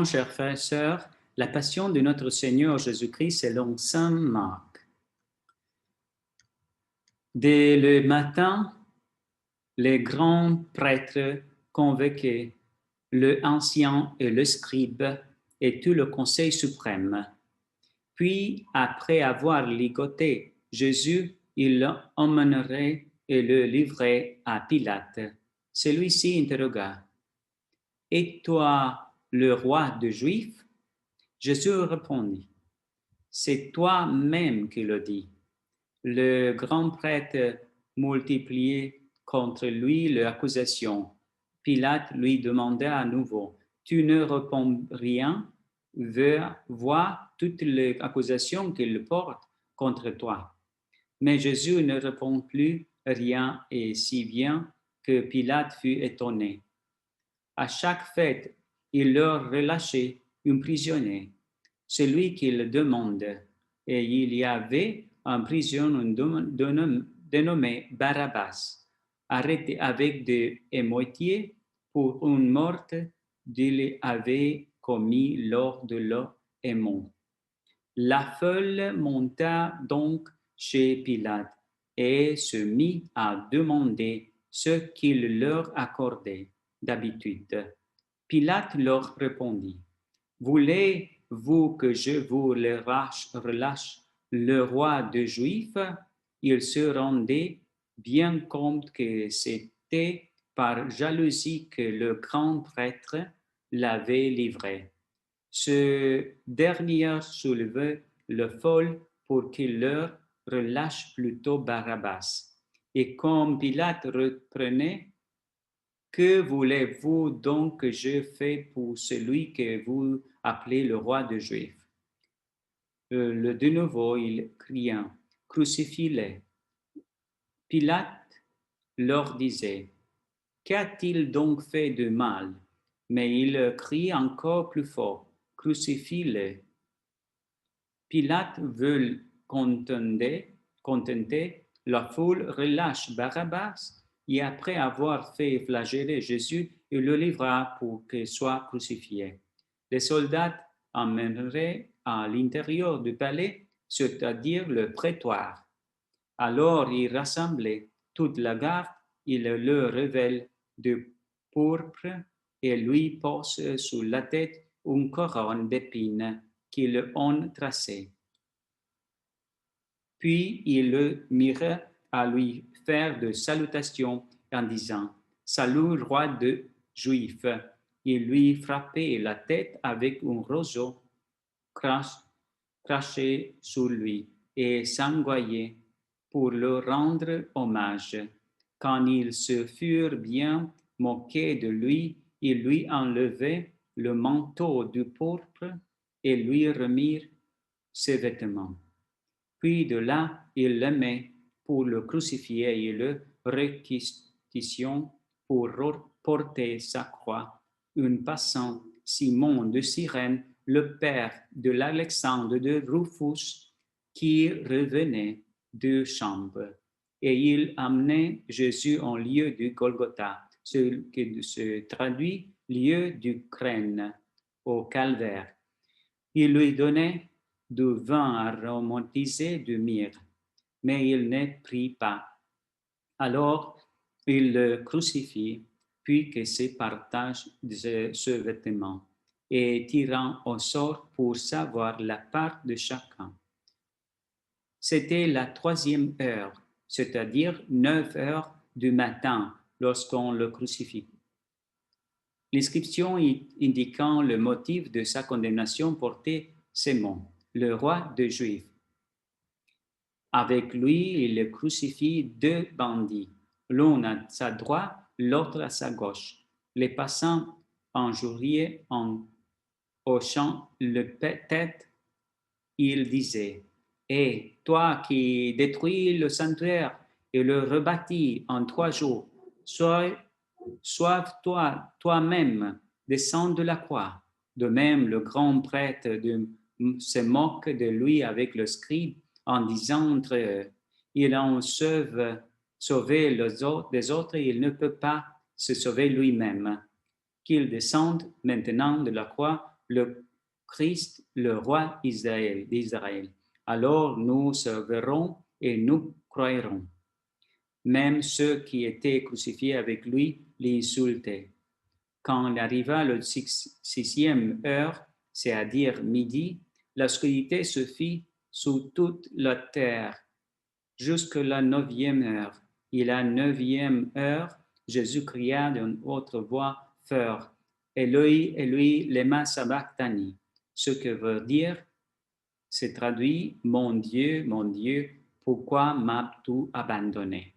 Méditons, chers frères et sœurs, la passion de notre Seigneur Jésus-Christ selon saint Marc. Dès le matin, les grands prêtres convoquaient le ancien et le scribe et tout le conseil suprême. Puis, après avoir ligoté Jésus, ils l'emmèneraient et le livraient à Pilate. Celui-ci interrogea: « Et toi, le roi des Juifs ?» Jésus répondit: « C'est toi-même qui le dis. » Le grand prêtre multipliait contre lui l'accusation. Pilate lui demanda à nouveau: « Tu ne réponds rien? Vois toutes les accusations qu'il porte contre toi. » Mais Jésus ne répond plus rien, et si bien que Pilate fut étonné. À chaque fête, il leur relâchait un prisonnier, celui qu'il demande, et il y avait un prisonnier dénommé Barabbas, arrêté avec des émeutiers pour une meurtre qu'il avait commis lors de leur émeute. La foule monta donc chez Pilate et se mit à demander ce qu'il leur accordait d'habitude. Pilate leur répondit: « Voulez-vous que je vous relâche le roi des Juifs ?» Il se rendait bien compte que c'était par jalousie que le grand prêtre l'avait livré. Ce dernier soulevait le foule pour qu'il leur relâche plutôt Barabbas. Et comme Pilate reprenait: « Que voulez-vous donc que je fasse pour celui que vous appelez le roi des Juifs ?» De nouveau, il cria: « Crucifie-le. » Pilate leur disait: « Qu'a-t-il donc fait de mal ?» Mais il crie encore plus fort: « Crucifie-le. » Pilate veut contenter la foule, relâche Barabbas, et après avoir fait flageller Jésus, il le livra pour qu'il soit crucifié. Les soldats emmèneraient à l'intérieur du palais, c'est-à-dire le prétoire. Alors il rassemblait toute la garde, il le révèle de pourpre et lui pose sur la tête une couronne d'épines qu'ils ont tracée. Puis ils le mirent à lui faire des salutations en disant: « Salut, roi des Juifs !» Il lui frappait la tête avec un roseau, craché sur lui et sangoyait pour le rendre hommage. Quand ils se furent bien moqués de lui, ils lui enlevaient le manteau du pourpre et lui remirent ses vêtements. Puis de là, ils l'aimaient pour le crucifier et le réquisition pour porter sa croix. Un passant, Simon de Cyrène, le père de l'Alexandre de Rufus, qui revenait de chambre, et il amenait Jésus en lieu du Golgotha, ce qui se traduit lieu du crâne au calvaire. Il lui donnait du vin aromatisé de myrrhe, mais il ne prit pas. Alors il le crucifie, puis que se partage ce vêtement, et tirant au sort pour savoir la part de chacun. C'était la 3e heure, c'est-à-dire 9 heures du matin, lorsqu'on le crucifie. L'inscription indiquant le motif de sa condamnation portait ces mots: « Le roi des Juifs ». Avec lui, il crucifie 2 bandits, l'un à sa droite, l'autre à sa gauche. Les passants injuriaient en hochant la tête. Il disait: « Et toi qui détruis le sanctuaire et le rebâtis en 3 jours, sois toi-même descends de la croix. » De même, le grand prêtre se moque de lui avec le scribe en disant entre eux: « Il en sauvé les autres, il ne peut pas se sauver lui-même. Qu'il descende maintenant de la croix le Christ, le roi d'Israël. Alors nous servirons et nous croirons. Même ceux qui étaient crucifiés avec lui l'insultaient. Quand arriva le sixième heure, c'est-à-dire midi, l'obscurité se fit sous toute la terre jusqu'à la neuvième heure. Et la neuvième heure, Jésus cria d'une autre voix forte, Eloi, Eloi, lema sabachthani, ce que veut dire, c'est traduit, mon Dieu, pourquoi m'as-tu abandonné?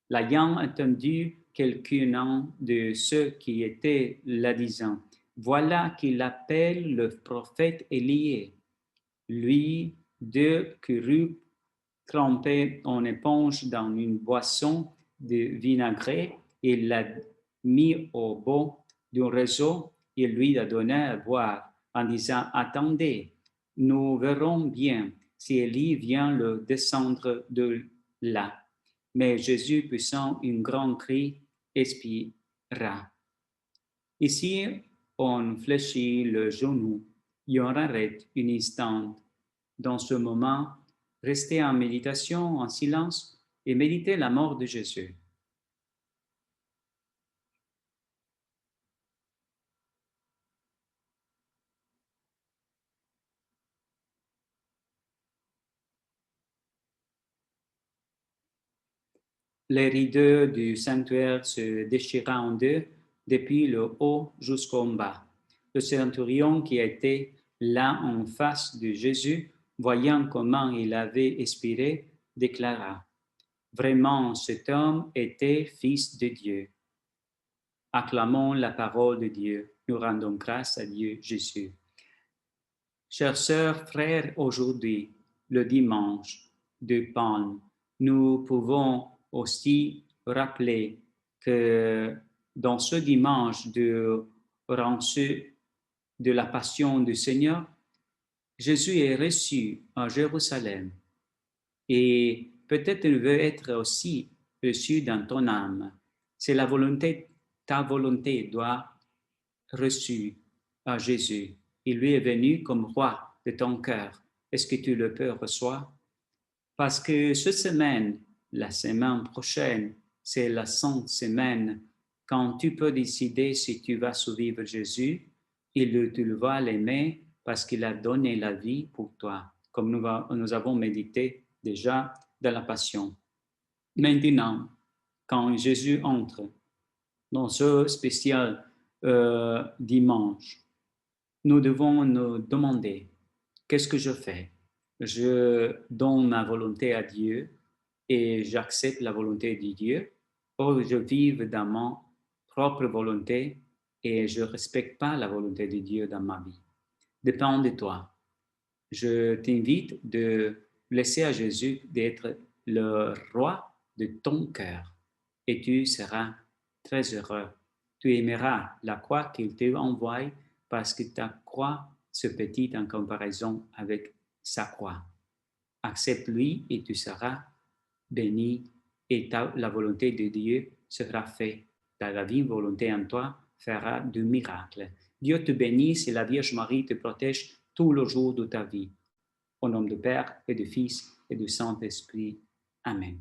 L'ayant entendu, quelqu'un de ceux qui étaient là disant, voilà qu'il appelle le prophète Élie. Lui, deux courut trempé en éponge dans une boisson de vinaigre et l'a mis au bout d'un réseau et lui a donné à boire en disant, attendez, nous verrons bien si Élie vient le descendre de là. Mais Jésus, poussant un grand cri, expira. Ici, on fléchit le genou et on arrête un instant. Dans ce moment, restez en méditation, en silence et méditez la mort de Jésus. Les rideaux du sanctuaire se déchira en deux, depuis le haut jusqu'en bas. Le centurion qui était là en face de Jésus, voyant comment il avait expiré, déclara, vraiment cet homme était fils de Dieu. Acclamons la parole de Dieu. Nous rendons grâce à Dieu Jésus. Chers sœurs, frères, aujourd'hui, le dimanche de Palme, nous pouvons aussi rappeler que dans ce dimanche de rançon de la passion du Seigneur, Jésus est reçu à Jérusalem et peut-être il veut être aussi reçu dans ton âme. C'est la volonté, ta volonté doit reçu à Jésus. Il lui est venu comme roi de ton cœur. Est-ce que tu le peux recevoir? Parce que cette semaine, la semaine prochaine, c'est la sainte semaine quand tu peux décider si tu vas suivre Jésus et tu vas l'aimer parce qu'il a donné la vie pour toi, comme nous avons médité déjà dans la Passion. Maintenant, quand Jésus entre dans ce spécial dimanche, nous devons nous demander, qu'est-ce que je fais? Je donne ma volonté à Dieu et j'accepte la volonté de Dieu, ou je vis dans ma propre volonté et je ne respecte pas la volonté de Dieu dans ma vie. Dépend de toi. Je t'invite de laisser à Jésus d'être le roi de ton cœur et tu seras très heureux. Tu aimeras la croix qu'il t'a envoyée parce que ta croix se petite en comparaison avec sa croix. Accepte-lui et tu seras béni et la volonté de Dieu sera faite. Ta divine volonté en toi fera du miracle. Dieu te bénisse et la Vierge Marie te protège tous les jours de ta vie. Au nom du Père et du Fils et du Saint-Esprit. Amen.